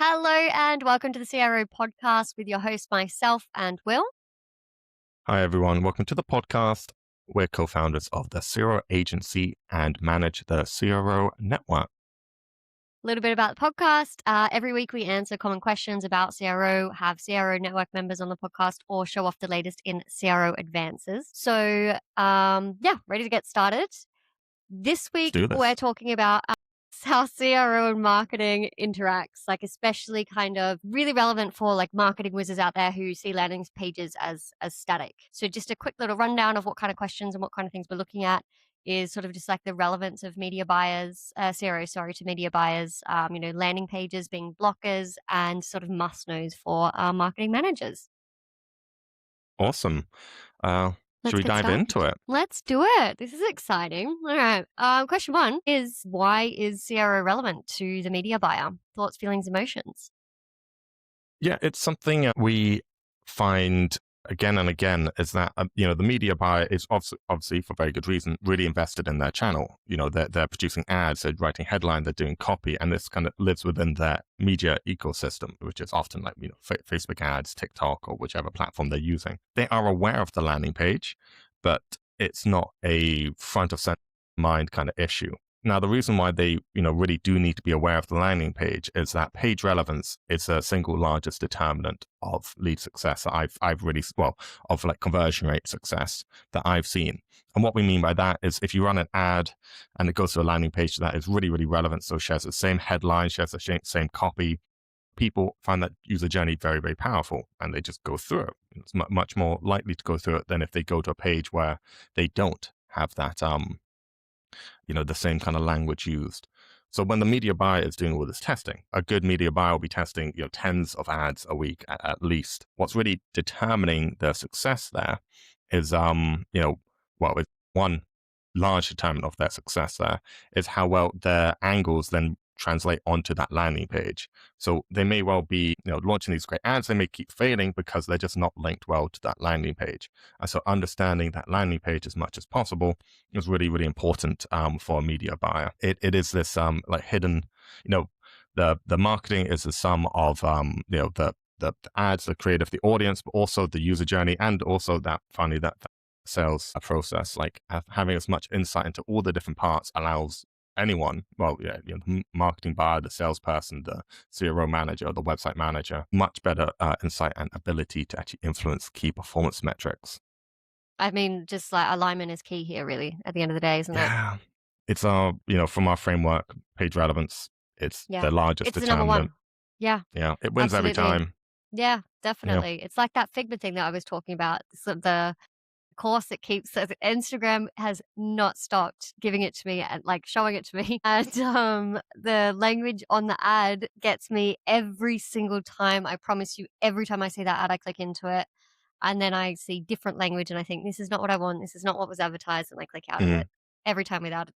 Hello and welcome to the CRO Podcast with your host, myself and Will. Hi, everyone. Welcome to the podcast. We're co-founders of the CRO agency and manage the CRO network. A little bit about the podcast. Every week we answer common questions about CRO, have CRO network members on the podcast, or show off the latest in CRO advances. So, ready to get started. This Let's week do this. we're talking about how CRO and marketing interacts, like especially kind of really relevant for like marketing wizards out there who see landing pages as static. So just a quick little rundown of what kind of questions and what kind of things we're looking at is sort of just like the relevance of media buyers, CRO, to media buyers, landing pages being blockers and sort of must knows for marketing managers. Awesome. Should Let's we get dive started. into it? Let's do it. This is exciting. All right. Question one is, why is CRO relevant to the media buyer? Thoughts, feelings, emotions. Yeah, it's something we find again and again is that, the media buyer is obviously for very good reason, really invested in their channel. They're producing ads, they're writing headlines, they're doing copy, and this kind of lives within their media ecosystem, which is often like, Facebook ads, TikTok, or whichever platform they're using. They are aware of the landing page, but it's not a front of center mind kind of issue. Now, the reason why they, really do need to be aware of the landing page is that page relevance is the single largest determinant of lead success. I've really, of like conversion rate success that I've seen. And what we mean by that is if you run an ad and it goes to a landing page that is really, really relevant, so shares the same headline, shares the same copy, people find that user journey very, very powerful and they just go through it. It's much more likely to go through it than if they go to a page where they don't have that, the same kind of language used. So when the media buyer is doing all this testing, a good media buyer will be testing, tens of ads a week at least. What's really determining the success there is, it's one large determinant of their success there is how well their angles then translate onto that landing page. So they may well be, launching these great ads. They may keep failing because they're just not linked well to that landing page. And so understanding that landing page as much as possible is really, really important for a media buyer. It is this hidden, the marketing is the sum of, the ads, the creative, the audience, but also the user journey, and also that finally that sales process. Like having as much insight into all the different parts allows anyone, the marketing buyer, the salesperson, the CRO manager, the website manager, much better insight and ability to actually influence key performance metrics. I mean, just like alignment is key here, really, at the end of the day, isn't it? Yeah. It's from our framework, page relevance, it's Yeah. the largest It's the number one. determinant. Yeah. Yeah. It wins every Absolutely. time. Yeah, definitely. It's like that Figma thing that I was talking about. So the course that keeps Instagram has not stopped giving it to me and like showing it to me. And the language on the ad gets me every single time. I promise you, every time I see that ad, I click into it. And then I see different language and I think this is not what I want. This is not what was advertised, and I click out of Mm. it every time without.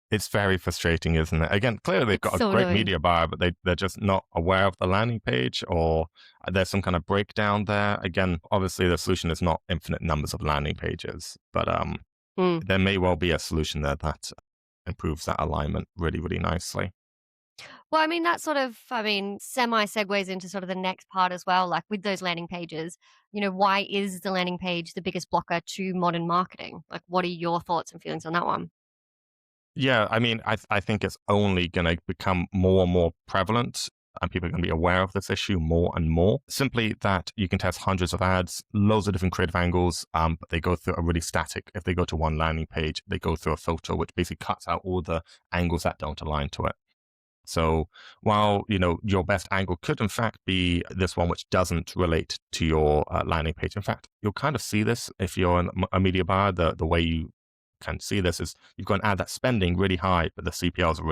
It's very frustrating, isn't it? Again, clearly they've It's got a so great annoying. media buyer, but they're just not aware of the landing page, or there's some kind of breakdown there. Again, obviously the solution is not infinite numbers of landing pages, but Mm. there may well be a solution there that improves that alignment really, really nicely. Well, I mean, that sort of, semi segues into sort of the next part as well. Like with those landing pages, why is the landing page the biggest blocker to modern marketing? Like, what are your thoughts and feelings on that one? Yeah, I mean, I think it's only going to become more and more prevalent, and people are going to be aware of this issue more and more. Simply that you can test hundreds of ads, loads of different creative angles, but they go through a really static. If they go to one landing page, they go through a filter which basically cuts out all the angles that don't align to it. So while, your best angle could in fact be this one which doesn't relate to your landing page. In fact, you'll kind of see this if you're a media buyer. The way you can see this is you've got an ad that's spending really high, but the CPLs are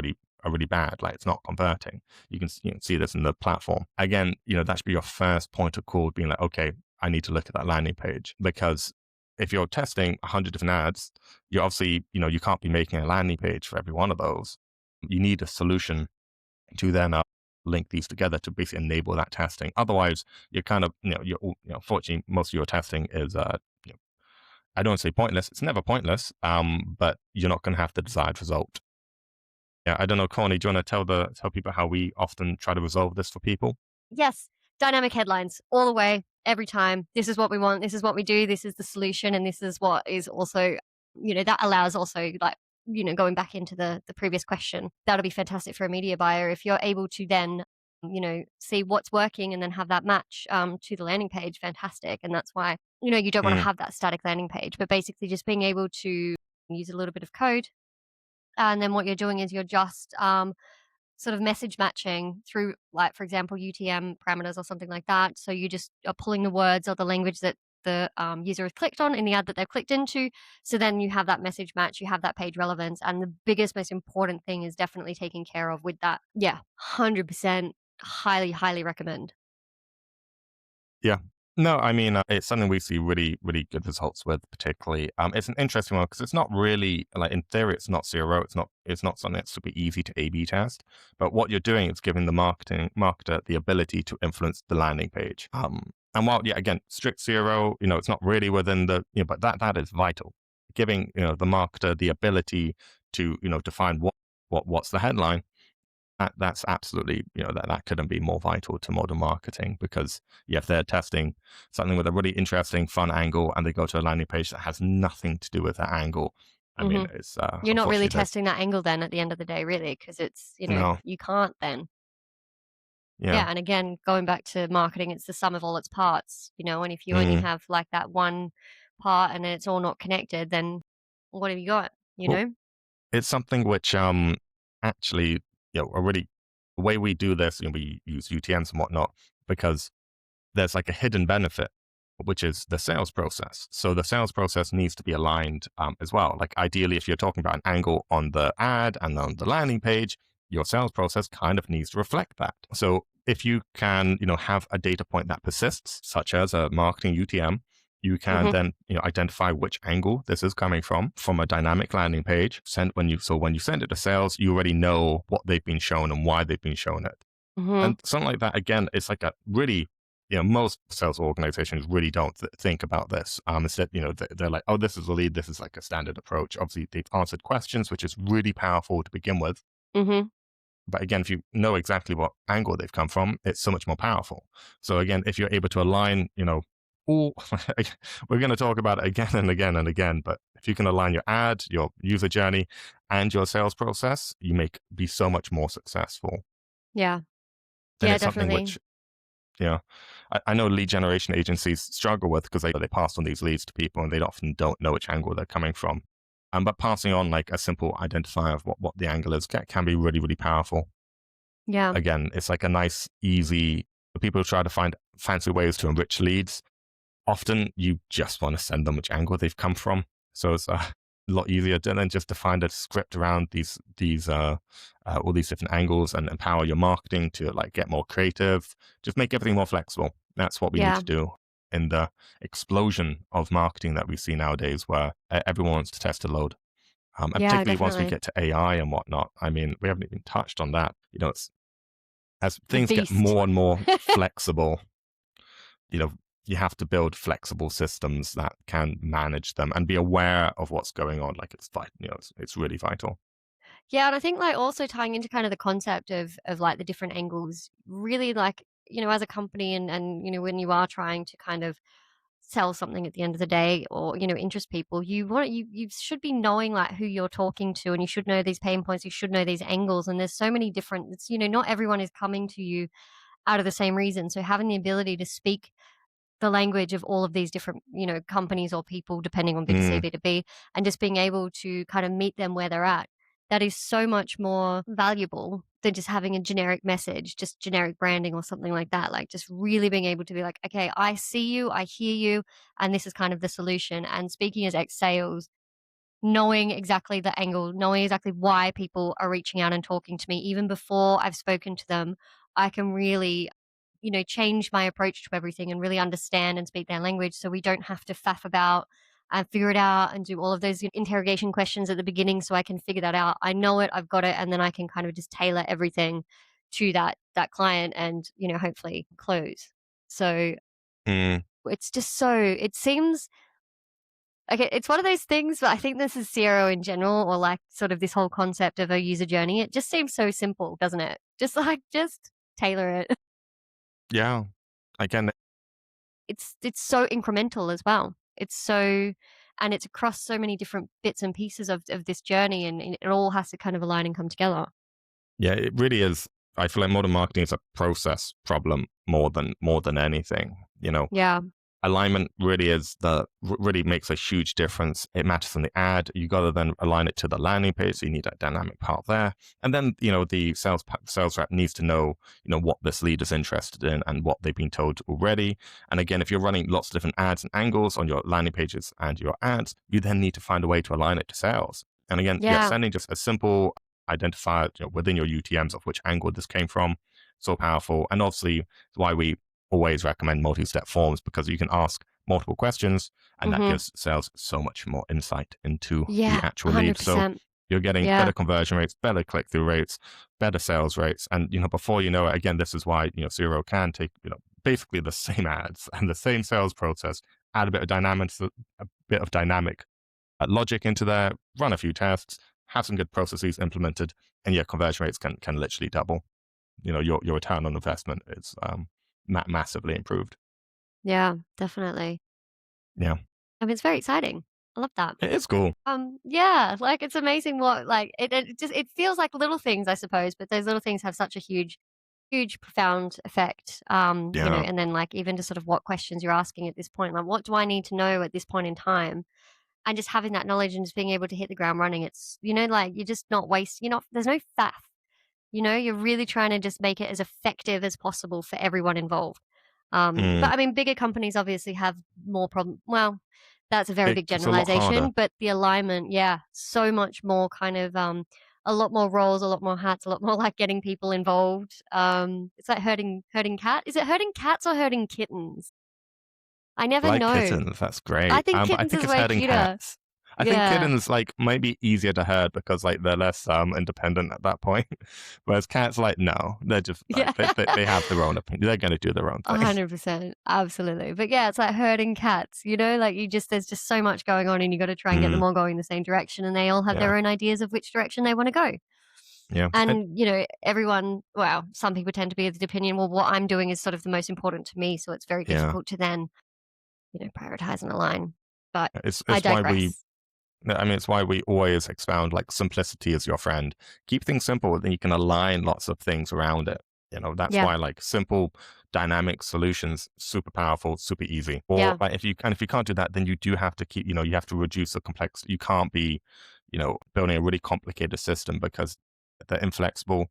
really bad. Like it's not converting. You can see this in the platform. Again, that should be your first point of call, being like, okay, I need to look at that landing page, because if you're testing 100 different ads, you obviously, you can't be making a landing page for every one of those. You need a solution to then link these together to basically enable that testing. Otherwise, you're kind of, fortunately, most of your testing is, I don't say pointless. It's never pointless, but you're not going to have the desired result. Yeah, I don't know, Connie, do you want to tell people how we often try to resolve this for people? Yes, dynamic headlines all the way, every time. This is what we want. This is what we do. This is the solution. And this is what is also, that allows also like, going back into the previous question, that'll be fantastic for a media buyer if you're able to then, see what's working and then have that match to the landing page. Fantastic. And that's why, you don't want to Mm, have that static landing page, but basically just being able to use a little bit of code. And then what you're doing is you're just sort of message matching through, like, for example, UTM parameters or something like that. So you just are pulling the words or the language that the user has clicked on in the ad that they've clicked into. So then you have that message match, you have that page relevance. And the biggest, most important thing is definitely taken care of with that. Yeah, 100%. Highly, highly recommend. yeah. No, I mean, it's something we see really, really good results with, particularly. It's an interesting one because it's not really, like, in theory, it's not CRO. It's not something that's super easy to A/B test. But what you're doing is giving the marketer the ability to influence the landing page. And while, yeah, again, strict CRO, it's not really within the, but that is vital. Giving, the marketer the ability to, define what's the headline. That's absolutely, that couldn't be more vital to modern marketing because, yeah, if they're testing something with a really interesting, fun angle and they go to a landing page that has nothing to do with that angle, I Hmm. mean, it's You're not really unfortunately there's testing that angle then at the end of the day, really, because it's, no, you can't then. yeah, Yeah, and again, going back to marketing, it's the sum of all its parts, and if you only mm. have like that one part and it's all not connected, then what have you got, you Well, know? it's something which actually, a really the way we do this, we use UTMs and whatnot because there's like a hidden benefit, which is the sales process. So the sales process needs to be aligned as well. Like ideally, if you're talking about an angle on the ad and on the landing page, your sales process kind of needs to reflect that. So if you can, have a data point that persists, such as a marketing UTM, you can Hmm. then, identify which angle this is coming from a dynamic landing page. When you send it to sales, you already know what they've been shown and why they've been shown it. Hmm. And something like that, again, it's like a really, most sales organizations really don't think about this. Instead, they're like, oh, this is a lead. This is like a standard approach. Obviously, they've answered questions, which is really powerful to begin with. Hmm. But again, if you know exactly what angle they've come from, it's so much more powerful. So again, if you're able to align, all, we're going to talk about it again and again and again, but if you can align your ad, your user journey, and your sales process, you be so much more successful. Yeah. And Yeah, it's something definitely. which, yeah, I know lead generation agencies struggle with because they pass on these leads to people and they often don't know which angle they're coming from. But passing on like a simple identifier of what the angle is can be really, really powerful. Yeah. Again, it's like a nice, easy, people try to find fancy ways to enrich leads. Often you just want to send them which angle they've come from. So it's a lot easier than just to find a script around these all these different angles and empower your marketing to like get more creative. Just make everything more flexible. That's what we need Yeah. to do in the explosion of marketing that we see nowadays, where everyone wants to test a load. And Yeah, particularly once we definitely. get to AI and whatnot. I mean, we haven't even touched on that. It's as The things get beast. more and more flexible, you know, you have to build flexible systems that can manage them and be aware of what's going on. Like it's vital, it's really vital. Yeah, and I think like also tying into kind of the concept of like the different angles, really like, as a company and when you are trying to kind of sell something at the end of the day or, interest people, you should be knowing like who you're talking to and you should know these pain points, you should know these angles. And there's so many different, not everyone is coming to you out of the same reason. So having the ability to speak the language of all of these different, companies or people, depending on B2C, Mm, B2B, and just being able to kind of meet them where they're at. That is so much more valuable than just having a generic message, just generic branding or something like that. Like just really being able to be like, okay, I see you, I hear you, and this is kind of the solution. And speaking as ex sales, knowing exactly the angle, knowing exactly why people are reaching out and talking to me, even before I've spoken to them, I can really, change my approach to everything and really understand and speak their language so we don't have to faff about and figure it out and do all of those interrogation questions at the beginning so I can figure that out. I know it, I've got it, and then I can kind of just tailor everything to that client and, hopefully close. So mm, it's just so it seems Okay, it's one of those things, but I think this is CRO in general, or like sort of this whole concept of a user journey. It just seems so simple, doesn't it? Just tailor it. Yeah. Again, It's so incremental as well. And it's across so many different bits and pieces of this journey, and it all has to kind of align and come together. yeah, it really is. I feel like modern marketing is a process problem more than anything. Yeah. Alignment really makes a huge difference. It matters in the ad. You got to then align it to the landing page. So you need that dynamic part there. And then, the sales rep needs to know, what this lead is interested in and what they've been told already. And again, if you're running lots of different ads and angles on your landing pages and your ads, you then need to find a way to align it to sales. And again, Yeah. sending just a simple identifier, within your UTMs of which angle this came from, so powerful. And obviously, it's why we always recommend multi-step forms, because you can ask multiple questions and that Mm-hmm. gives sales so much more insight into the Yeah. actual lead. So 100%. you're getting Yeah. better conversion rates, better click-through rates, better sales rates. And, before you know it, again, this is why, CRO can take, basically the same ads and the same sales process, add a bit of dynamic logic into there, run a few tests, have some good processes implemented, and yeah, conversion rates can literally double. Your return on investment is massively improved. Yeah, definitely. Yeah, I mean, it's very exciting. I love that. it is cool. Yeah, like it's amazing what like it feels like little things, I suppose, but those little things have such a huge, profound effect. Yeah. And then like even just sort of what questions you're asking at this point, like what do I need to know at this point in time? And just having that knowledge and just being able to hit the ground running, it's like you're just not wasting. You're not There's no faff. You're really trying to just make it as effective as possible for everyone involved. But Mm. I mean, bigger companies obviously have more problem. Well, that's a very big It's a lot harder. generalization, but the alignment, yeah, so much more kind of a lot more roles, a lot more hats, a lot more like getting people involved. It's like herding cat. Is it herding cats or herding kittens? I never Like know. kittens, that's I great. think But I kittens think is it's way herding cuter. cats. I think Yeah. kittens might be easier to herd because they're less independent at that point. Whereas cats no, they're just Yeah. they have their own opinion. They're gonna do their own thing. 100%. Absolutely. But yeah, it's like herding cats, like there's just so much going on and you got to try and get them Mm, all going in the same direction and they all have yeah, their own ideas of which direction they want to go. yeah. And, everyone, well, some people tend to be of the opinion, well, what I'm doing is sort of the most important to me. So it's very Yeah. difficult to then, prioritize and align. But It's I it's why we digress. I mean, it's why we always expound simplicity is your friend. Keep things simple, then you can align lots of things around it. That's Yeah. why simple dynamic solutions, super powerful, super easy. Or Yeah. if you can't do that, then you do have to keep, you have to reduce the complexity. You can't be, building a really complicated system because they're inflexible.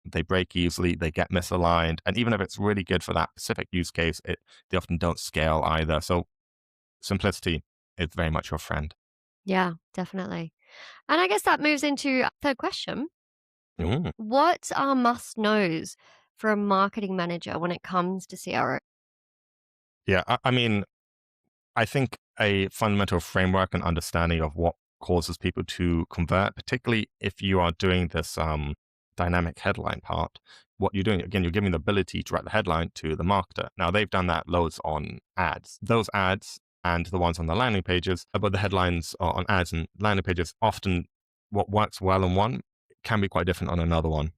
They break easily, they get misaligned. And even if it's really good for that specific use case, they often don't scale either. So simplicity is very much your friend. Yeah, definitely. And I guess that moves into a third question. Mm. What are must knows for a marketing manager when it comes to CRO? Yeah, I mean, I think a fundamental framework and understanding of what causes people to convert, particularly if you are doing this dynamic headline part, what you're doing, again, you're giving the ability to write the headline to the marketer. Now, they've done that loads on ads. Those ads and the ones on the landing pages, but the headlines on ads and landing pages, often what works well on one can be quite different on another one.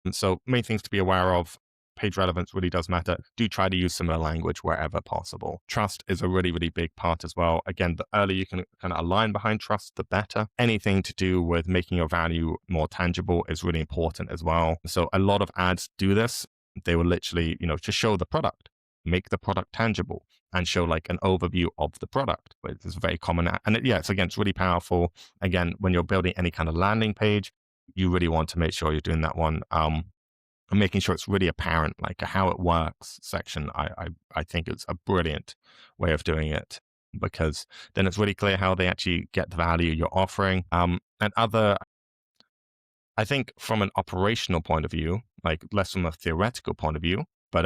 And so main things to be aware of: page relevance really does matter. Do try to use similar language wherever possible. Trust is a really, really big part as well. Again, the earlier you can kind of align behind trust, the better. Anything to do with making your value more tangible is really important as well. So a lot of ads do this. They will literally, to show the product, make the product tangible and show an overview of the product, which is very common. And it's really powerful. Again, when you're building any kind of landing page, you really want to make sure you're doing that one. And making sure it's really apparent, like a how it works section, I think it's a brilliant way of doing it, because then it's really clear how they actually get the value you're offering. I think from an operational point of view, less from a theoretical point of view, but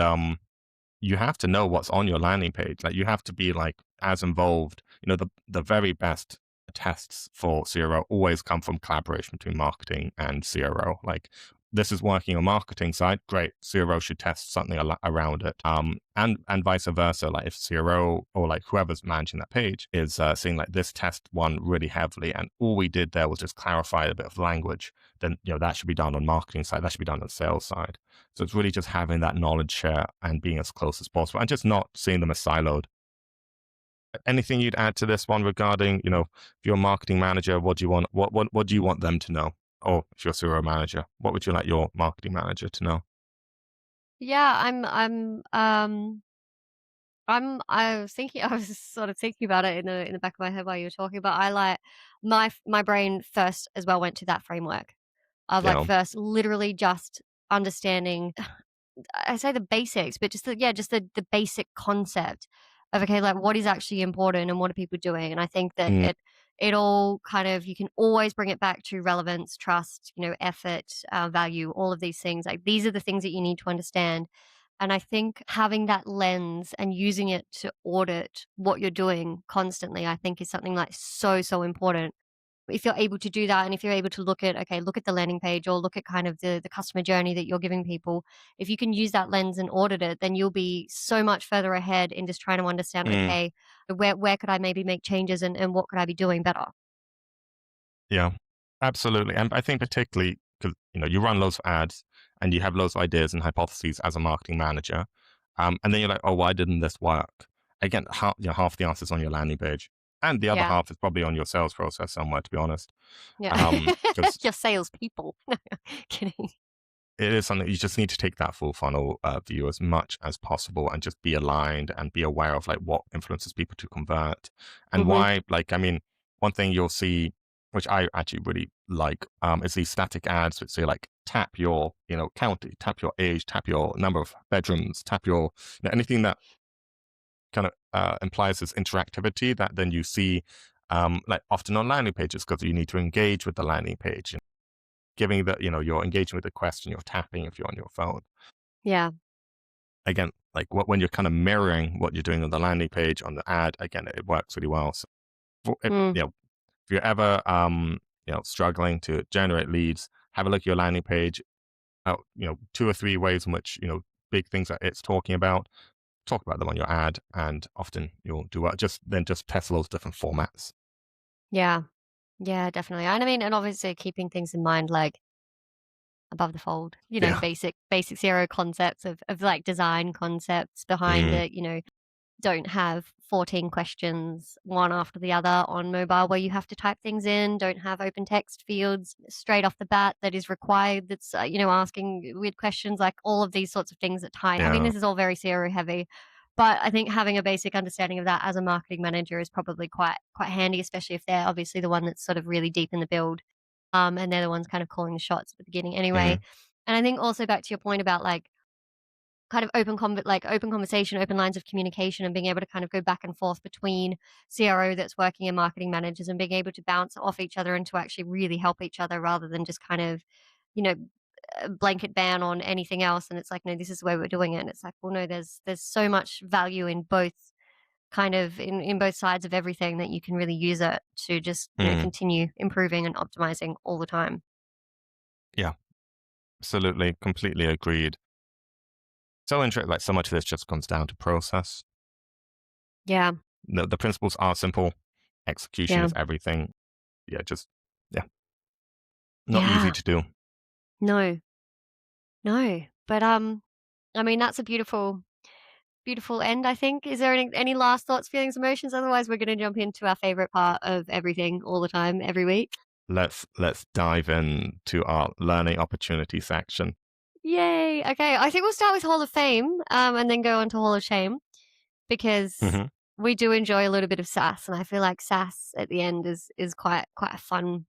you have to know what's on your landing page. You have to be as involved. The very best tests for CRO always come from collaboration between marketing and CRO. this is working on marketing side, great. CRO should test something around it. And vice versa. Like if CRO or like whoever's managing that page is seeing like this test one really heavily, and all we did there was just clarify a bit of language, then that should be done on marketing side. That should be done on sales side. So it's really just having that knowledge share and being as close as possible, and just not seeing them as siloed. Anything you'd add to this one regarding, if you're a marketing manager, what do you want? What do you want them to know? Or if you're a CRO manager, what would you like your marketing manager to know? Yeah, I was sort of thinking about it in the back of my head while you were talking, but I like my brain first as well went to that framework of like Yeah. first literally just understanding I say the basics, but just the basic concept of okay, like what is actually important and what are people doing? And I think that Mm, it all kind of you can always bring it back to relevance, trust, effort, value, all of these things. Like these are the things that you need to understand. And I think having that lens and using it to audit what you're doing constantly, I think is something like so important if you're able to do that and if you're able to look at the landing page or look at kind of the customer journey that you're giving people, if you can use that lens and audit it, then you'll be so much further ahead in just trying to understand, mm, okay, where could I maybe make changes and what could I be doing better. yeah, absolutely. And I think particularly because, you run loads of ads and you have loads of ideas and hypotheses as a marketing manager. And then you're like, oh, why didn't this work? Again, half the answers on your landing page. And the other Yeah. half is probably on your sales process somewhere, to be honest. Yeah. Because Just salespeople. Kidding. it is something you just need to take that full funnel view as much as possible and just be aligned and be aware of like what influences people to convert and Hmm. why. Like, I mean, one thing you'll see, which I actually really like, is these static ads which say like tap your, county, tap your age, tap your number of bedrooms, tap your, anything that kind of implies this interactivity that then you see like often on landing pages because you need to engage with the landing page. Giving that, you're engaging with the question, you're tapping if you're on your phone. Yeah. Again, like when you're kind of mirroring what you're doing on the landing page, on the ad, again, it works really well. So, Mm. if you're ever, struggling to generate leads, have a look at your landing page, 2 or 3 ways in which, big things that it's talking about, talk about them on your ad, and often you'll do well. Just test those different formats. Yeah. Yeah, definitely. And I mean, and obviously keeping things in mind like above the fold, Yeah. basic zero concepts of like design concepts behind Mm, it, don't have 14 questions one after the other on mobile where you have to type things in, don't have open text fields straight off the bat that is required that's asking weird questions, like all of these sorts of things that tie. I mean, yeah. this is all very CRO heavy, but I think having a basic understanding of that as a marketing manager is probably quite handy, especially if they're obviously the one that's sort of really deep in the build, and they're the ones kind of calling the shots at the beginning anyway. Mm, And I think also back to your point about like kind of open conversation, open lines of communication, and being able to kind of go back and forth between CRO that's working and marketing managers and being able to bounce off each other and to actually really help each other rather than just kind of, you know, a blanket ban on anything else. And it's like, no, this is the way we're doing it. And it's like, well, no, there's so much value in both kind of in both sides of everything that you can really use it to just, mm, continue improving and optimizing all the time. yeah, absolutely. Completely agreed. So interesting. Like so much of this just comes down to process. Yeah. The principles are simple. Execution Yeah. is everything. Yeah, just yeah, not easy Yeah. to do. No. No. But I mean, that's a beautiful end, I think. Is there any last thoughts, feelings, emotions? Otherwise, we're going to jump into our favorite part of everything all the time, every week. Let's dive into our learning opportunity section. Yay! Okay, I think we'll start with Hall of Fame, and then go on to Hall of Shame because Hmm. we do enjoy a little bit of sass, and I feel like sass at the end is quite a fun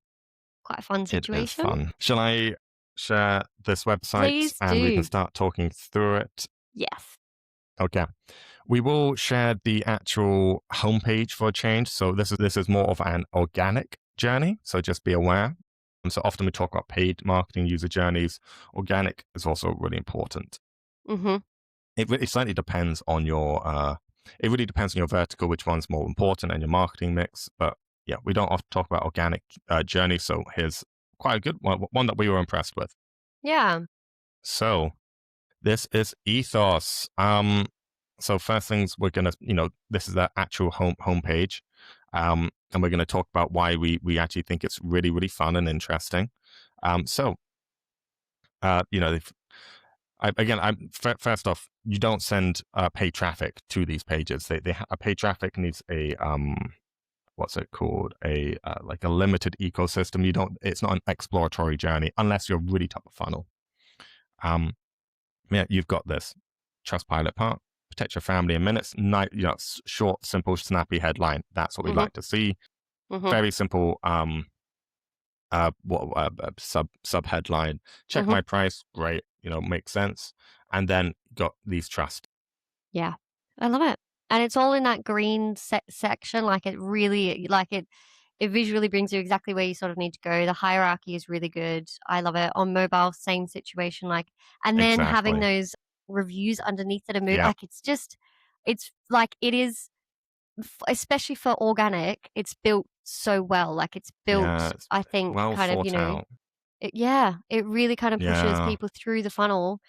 It is situation. fun. Shall I share this website Please and we can do. start talking through it? Yes. Okay. We will share the actual homepage for a change. So this is more of an organic journey. So just be aware. And so often we talk about paid marketing user journeys. Organic is also really important. Mm-hmm. It slightly depends on your it really depends on your vertical, which one's more important and your marketing mix. But yeah, we don't often talk about organic journeys. So here's quite a good one that we were impressed with. Yeah. So this is Ethos. So first things we're gonna, this is the actual homepage, and we're gonna talk about why we actually think it's really really fun and interesting. So if first off, you don't send paid traffic to these pages. Paid traffic needs a what's it called, a like a limited ecosystem. It's not an exploratory journey unless you're really top of funnel. Yeah, you've got this Trustpilot part. Protect your family in minutes. Short, simple, snappy headline. That's what we Mm-hmm. like to see. Mm-hmm. Very simple. Sub headline. Check my price. Great. Makes sense. And then got these trust. Yeah, I love it. And it's all in that green section. Like it really, like it visually brings you exactly where you sort of need to go. The hierarchy is really good. I love it. On mobile, same situation. Like, and then having Exactly. those reviews underneath that are moved, Yeah. like it's like it is, especially for organic, it's built so well. Like it's built, Yeah. It's I think, well kind of, thought out. it really kind of pushes Yeah. people through the funnel.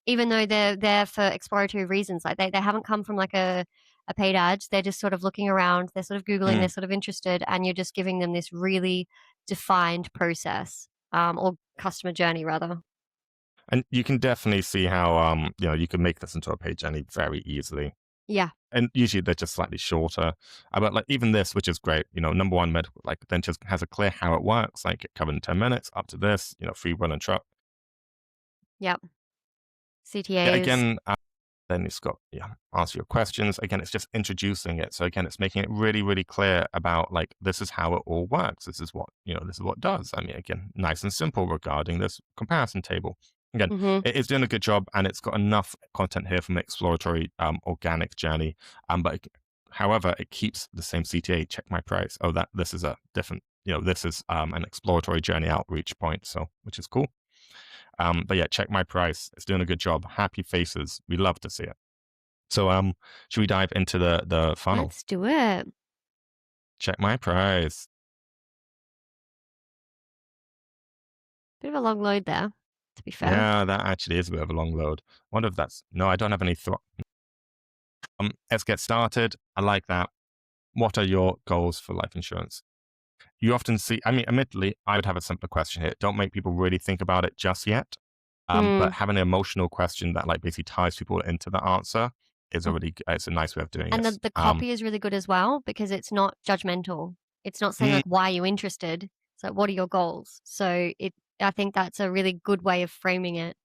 Even though they're there for exploratory reasons, like they haven't come from like a paid ad. They're just sort of looking around, they're sort of Googling, they're sort of interested, and you're just giving them this really defined process, or customer journey rather. And you can definitely see how you can make this into a page journey very easily. Yeah. And usually they're just slightly shorter. But like even this, which is great, number one medical, like then just has a clear how it works, like it covered in 10 minutes up to this, free run and truck. Yep. Yeah, CTAs. again, then it's got, answer your questions. Again, it's just introducing it. So again, it's making it really, really clear about like, this is how it all works. This is what it does. I mean, again, nice and simple regarding this comparison table. Again, Mm-hmm. it's doing a good job and it's got enough content here from exploratory organic journey. However, it keeps the same CTA, check my price. Oh, this is a different, this is an exploratory journey outreach point. So, which is cool. But yeah, check my price. It's doing a good job. Happy faces. We love to see it. So, should we dive into the funnel? Let's do it. Check my price. Bit of a long load there, to be fair. Yeah, that actually is a bit of a long load. Wonder if that's no. I don't have any thought. Let's get started. I like that. What are your goals for life insurance? You often see. I mean, admittedly, I would have a simpler question here. Don't make people really think about it just yet. But having an emotional question that like basically ties people into the answer is it's a nice way of doing it. And the copy is really good as well because it's not judgmental. It's not saying like, why are you interested? It's like, what are your goals? So I think that's a really good way of framing it.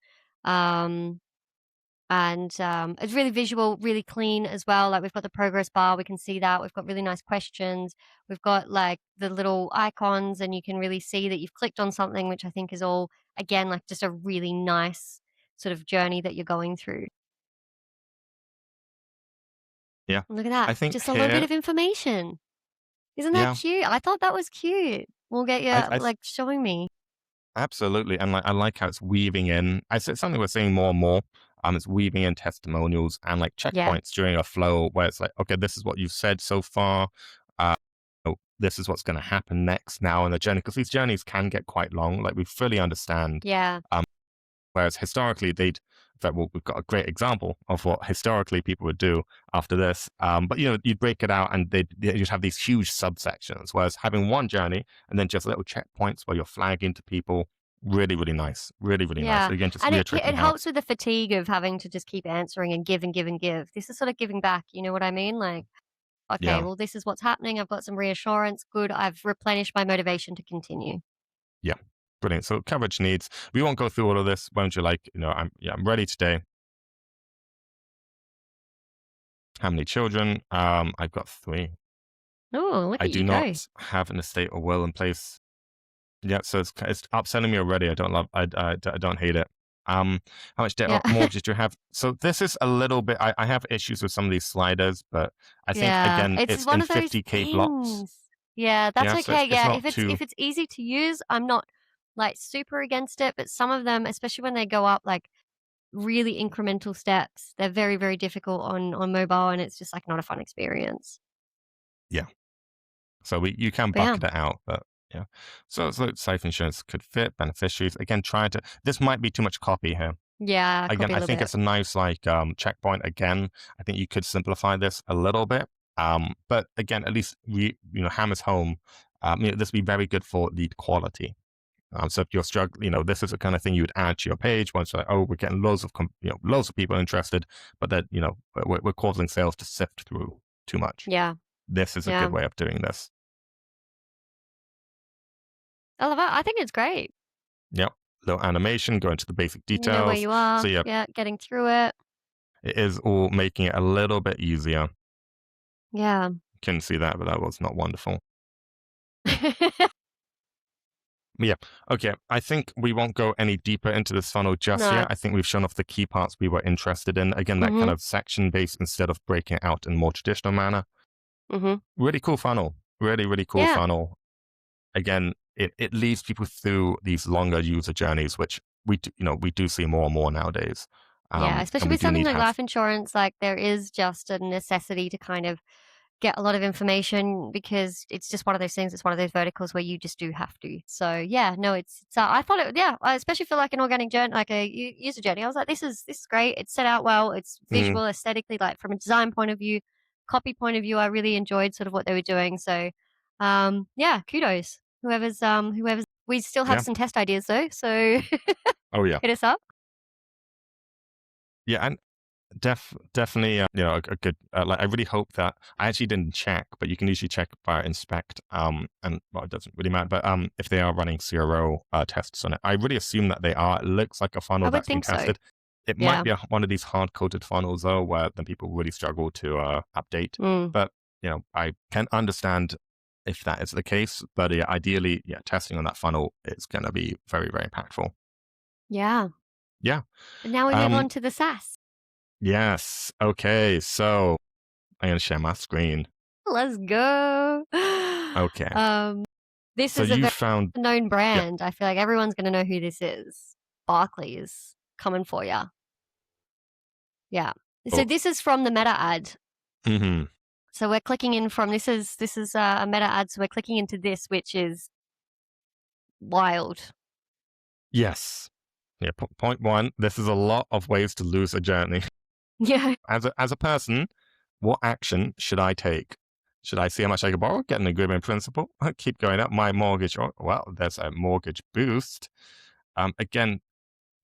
It's really visual, really clean as well. Like we've got the progress bar, we can see that. We've got really nice questions. We've got like the little icons and you can really see that you've clicked on something, which I think is all, again, like just a really nice sort of journey that you're going through. Yeah. Look at that. I think Just a little bit of information. Isn't that cute? I thought that was cute. We'll get you like showing me. Absolutely. And like I like how it's weaving in. It's something we're seeing more and more. It's weaving in testimonials and like checkpoints during a flow where it's like, okay, this is what you've said so far. This is what's going to happen next now in the journey. Because these journeys can get quite long. Like we fully understand. Yeah. Whereas historically, we've got a great example of what historically people would do after this. But you'd break it out and you'd have these huge subsections. Whereas having one journey and then just little checkpoints where you're flagging to people, really, really nice. Really, really nice. Again, just and it helps with the fatigue of having to just keep answering and give and give and give. This is sort of giving back. You know what I mean? Like, okay, well, this is what's happening. I've got some reassurance. Good. I've replenished my motivation to continue. Yeah. Brilliant. So coverage needs, we won't go through all of this. Won't you like, I'm ready today. How many children? I've got 3. Oh, look I at do you not go. have an estate or will in place. Yeah, so it's upselling me already. I don't hate it. How much debt or mortgage do you have? So this is a little bit, I have issues with some of these sliders, but I think again, it's one in of those 50K blocks. Yeah, that's So okay. if If it's easy to use, I'm not like super against it, but some of them, especially when they go up like really incremental steps, they're very, very difficult on mobile and it's just like not a fun experience. Yeah. So you can bucket it out, but Yeah. So life insurance could fit beneficiaries. Again, this might be too much copy here. Yeah, could Again, be a I little think bit. it's a nice checkpoint. Again, I think you could simplify this a little bit. But again, at least hammers home. This would be very good for lead quality. So if you're struggling, this is the kind of thing you would add to your page once you're like, oh, we're getting loads of people interested, but that, we're causing sales to sift through too much. Yeah. This is a Yeah. good way of doing this. I love it. I think it's great. Yep. Little animation, go into the basic You know where details. you are. So Yeah, getting through it. it is all making it a little bit easier. Yeah. Couldn't see that, but that was not wonderful. Yeah. Okay. I think we won't go any deeper into this funnel just No. yet. I think we've shown off the key parts we were interested in. Again, that kind of section based instead of breaking it out in more traditional manner. Really cool funnel. Really, really cool funnel. Again, it leads people through these longer user journeys, which we do see more and more nowadays. Yeah, especially with something like life insurance, like there is just a necessity to kind of get a lot of information because it's just one of those things. It's one of those verticals where you just do have to. So yeah, no, it's I thought it, yeah, especially for like an organic journey, like a user journey. I was like, this is great. It's set out well. It's visual, aesthetically, like from a design point of view, copy point of view. I really enjoyed sort of what they were doing. So, yeah, kudos. Whoever's we still have some test ideas though. So oh yeah, hit us up. Yeah, and definitely, a good. Like, I really hope that I actually didn't check, but you can usually check via inspect. And well, it doesn't really matter. But if they are running CRO tests on it, I really assume that they are. It looks like a funnel that's been tested. So. It might be one of these hard coded funnels though, where then people really struggle to update. But I can understand if that is the case. But ideally, testing on that funnel is going to be very, very impactful. Yeah. Yeah. And now we move on to the SaaS. Yes. Okay. So I'm going to share my screen. Let's go. Okay. This is a very known brand. I feel like everyone's going to know who this is. Barclays coming for you. Yeah. So this is from the meta ad. So we're clicking in from this is a meta ad. So we're clicking into this, which is wild. Yes. Yeah. Point one. This is a lot of ways to lose a journey. Yeah. As a person, what action should I take? Should I see how much I can borrow? Get an agreement in principle? Keep going up. My mortgage. Oh, well, there's a mortgage boost. Again,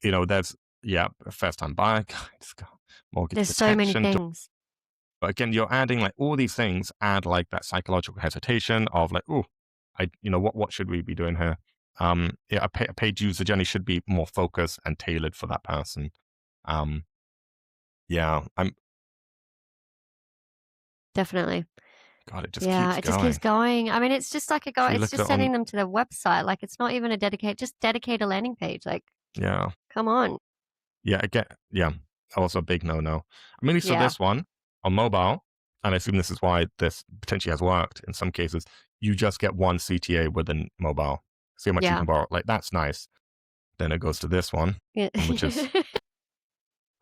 there's a first time buyer. Mortgage there's protection. So many things. But again, you're adding like all these things. Add like that psychological hesitation of like, oh, what should we be doing here? A paid user journey should be more focused and tailored for that person. Yeah, definitely. God, it just keeps going. It just keeps going. I mean, it's just like it's just sending them to their website. Like, it's not even just dedicate a landing page. Like, come on. Yeah, again, also a big no. I mean, so this one on mobile, and I assume this is why this potentially has worked in some cases. You just get one CTA within mobile. See how much you can borrow. Like, that's nice. Then it goes to this one, which is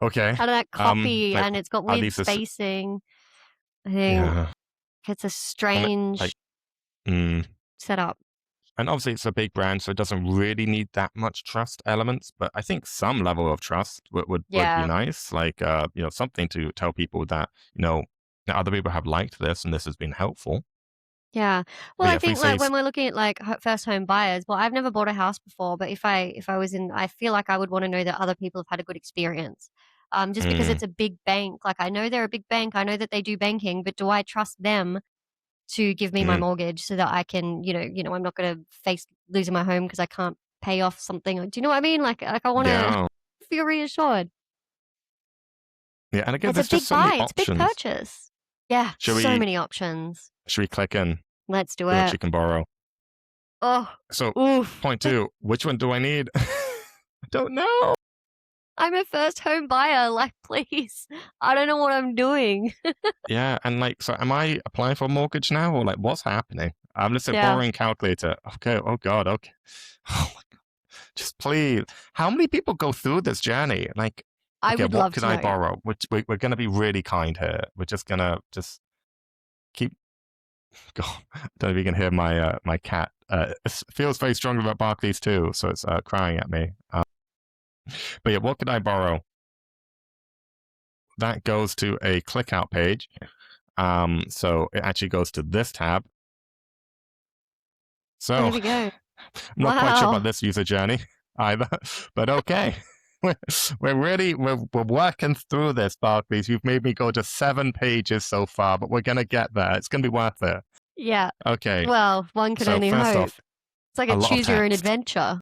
okay. Out of that copy, and it's got weird spacing. I think it's a strange setup. And obviously, it's a big brand, so it doesn't really need that much trust elements. But I think some level of trust would be nice. Like, something to tell people that, other people have liked this and this has been helpful. Yeah. Well, I think like when we're looking at like first home buyers, well, I've never bought a house before, but if I was in, I feel like I would want to know that other people have had a good experience. Just because it's a big bank, like I know they're a big bank, I know that they do banking, but do I trust them to give me my mortgage so that I can, I'm not going to face losing my home because I can't pay off something? Do you know what I mean? Like I want to feel reassured. Yeah, and again, it's a big buy, it's a big purchase. Yeah, many options. Should we click in? Let's do it. You can borrow. Oh. So, point two, which one do I need? I don't know. I'm a first home buyer. Like, please. I don't know what I'm doing. Yeah. And like, so am I applying for a mortgage now or like what's happening? I'm just a borrowing calculator. Okay. Oh God. Okay. Oh my God. Just please. How many people go through this journey? Like, I would love to know. What could I borrow? We're going to be really kind here. We're just going to keep. God, I don't know if you can hear my cat it feels very strongly about Barclays too, so it's crying at me. But yeah, what could I borrow? That goes to a click out page. So it actually goes to this tab. So There we go. I'm not quite sure Wow. about this user journey either, but okay. We're working through this, Barclays. You've made me go to 7 pages so far, but we're gonna get there. It's gonna be worth it. Yeah. Okay. Well, one can So only first hope. off, It's like a a lot of choose your own text. adventure.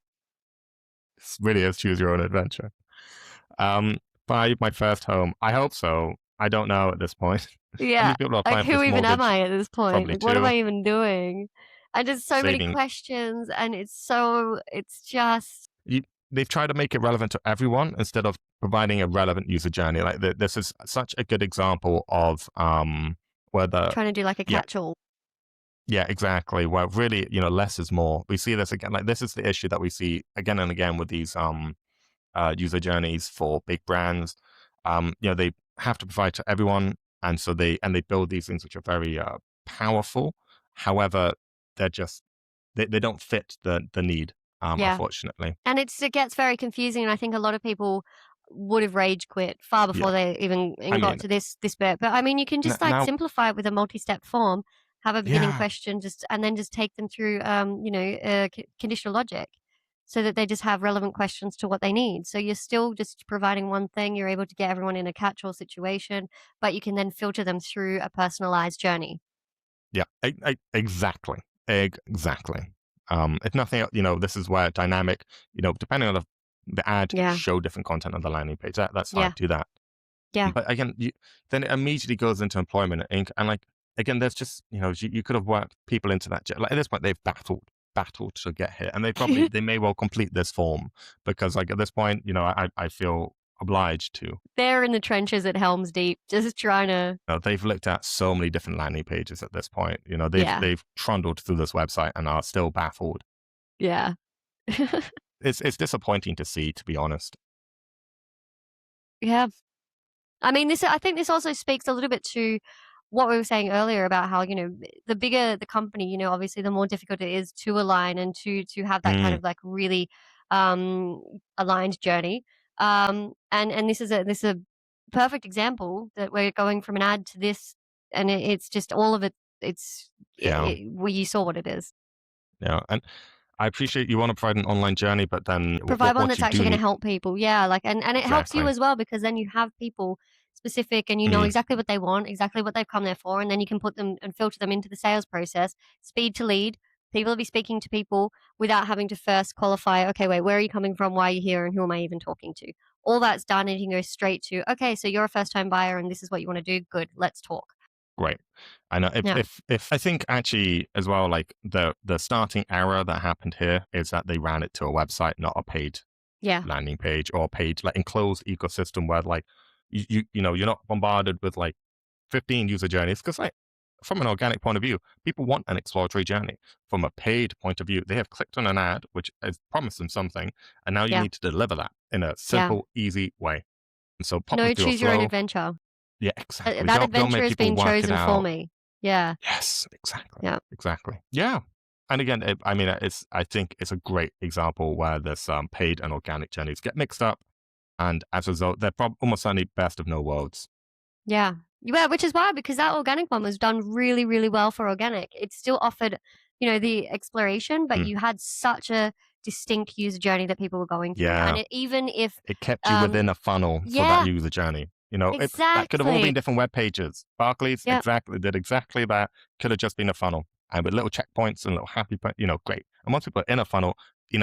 It really is choose your own adventure. Buy my first home. I hope so. I don't know at this point. How Yeah. many people are applying Like, for who this even am mortgage? I at this point? Probably Like, what am 2. I even doing? And there's so many Saving. questions, and it's just. They've tried to make it relevant to everyone instead of providing a relevant user journey. Like this is such a good example of where the Trying to do like a yeah, catch-all. yeah, exactly. Where really, less is more. We see this again. Like this is the issue that we see again and again with these user journeys for big brands. They have to provide to everyone, and so they build these things which are very powerful. However, they're just they don't fit the need. Yeah. Unfortunately. And it gets very confusing, and I think a lot of people would have rage quit far before they even got to this bit. But I mean, you can just like simplify it with a multi-step form, have a beginning question, and then just take them through, conditional logic, so that they just have relevant questions to what they need. So you're still just providing one thing. You're able to get everyone in a catch-all situation, but you can then filter them through a personalized journey. Yeah, exactly. If nothing else, this is where dynamic, depending on the ad, show different content on the landing page. That's fine. Do that. Yeah. But again, then it immediately goes into employment and like, again, there's just, you could have worked people into that. Like at this point, they've battled to get here, and they may well complete this form because like at this point, I feel obliged to. They're in the trenches at Helm's Deep, just trying to. They've looked at so many different landing pages at this point. They've trundled through this website and are still baffled. Yeah. It's disappointing to see, to be honest. Yeah. I mean, I think this also speaks a little bit to what we were saying earlier about how, the bigger the company, obviously the more difficult it is to align and to have that kind of like really aligned journey. And this is a perfect example that we're going from an ad to this, and it's just all of it. You saw what it is. Yeah, and I appreciate you want to provide an online journey, but then provide one that's actually going to help people. Yeah, like and it helps you as well, because then you have people specific and you know exactly what they want, exactly what they've come there for, and then you can put them and filter them into the sales process. Speed to lead. People will be speaking to people without having to first qualify, okay, wait, where are you coming from? Why are you here? And who am I even talking to? All that's done, and you can go straight to, okay, so you're a first-time buyer and this is what you want to do. Good, let's talk. Great. I know if I think actually as well, like the starting error that happened here is that they ran it to a website, not a paid landing page or a paid like enclosed ecosystem where like you're not bombarded with like 15 user journeys, because like from an organic point of view, people want an exploratory journey. From a paid point of view, they have clicked on an ad which has promised them something, and now you need to deliver that in a simple, easy way. And so choose your own adventure. Yeah, exactly. That adventure has been chosen for me. Yeah. Yes, exactly. Yeah. Exactly. Yeah. And again, I think it's a great example where this paid and organic journeys get mixed up, and as a result, they're almost certainly best of no worlds. Yeah. Yeah, which is why, because that organic one was done really, really well for organic. It still offered, the exploration, but you had such a distinct user journey that people were going through. Yeah. And even if it kept you within a funnel for that user journey. Exactly. That could have all been different web pages. Barclays did exactly that. Could have just been a funnel, and with little checkpoints and little happy points, great. And once people are in a funnel, they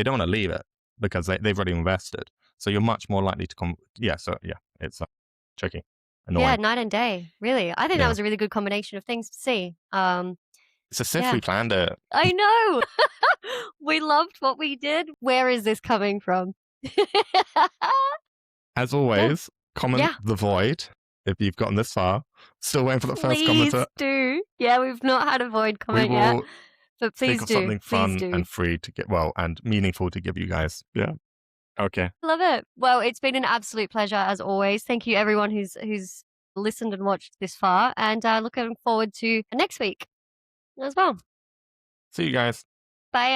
don't want to leave it because they've already invested. So you're much more likely to come. Yeah. So yeah, it's tricky. Annoying. Yeah, night and day. Really, I think that was a really good combination of things to see. It's as if we planned it. I know. We loved what we did. Where is this coming from? As always. Comment the void if you've gotten this far. Still waiting for the first commenter. Please do. Yeah, we've not had a void comment yet. But please think of something fun and free to get and meaningful to give you guys. Yeah. Okay. Love it. Well, it's been an absolute pleasure as always. Thank you everyone who's listened and watched this far, and looking forward to next week as well. See you guys. Bye.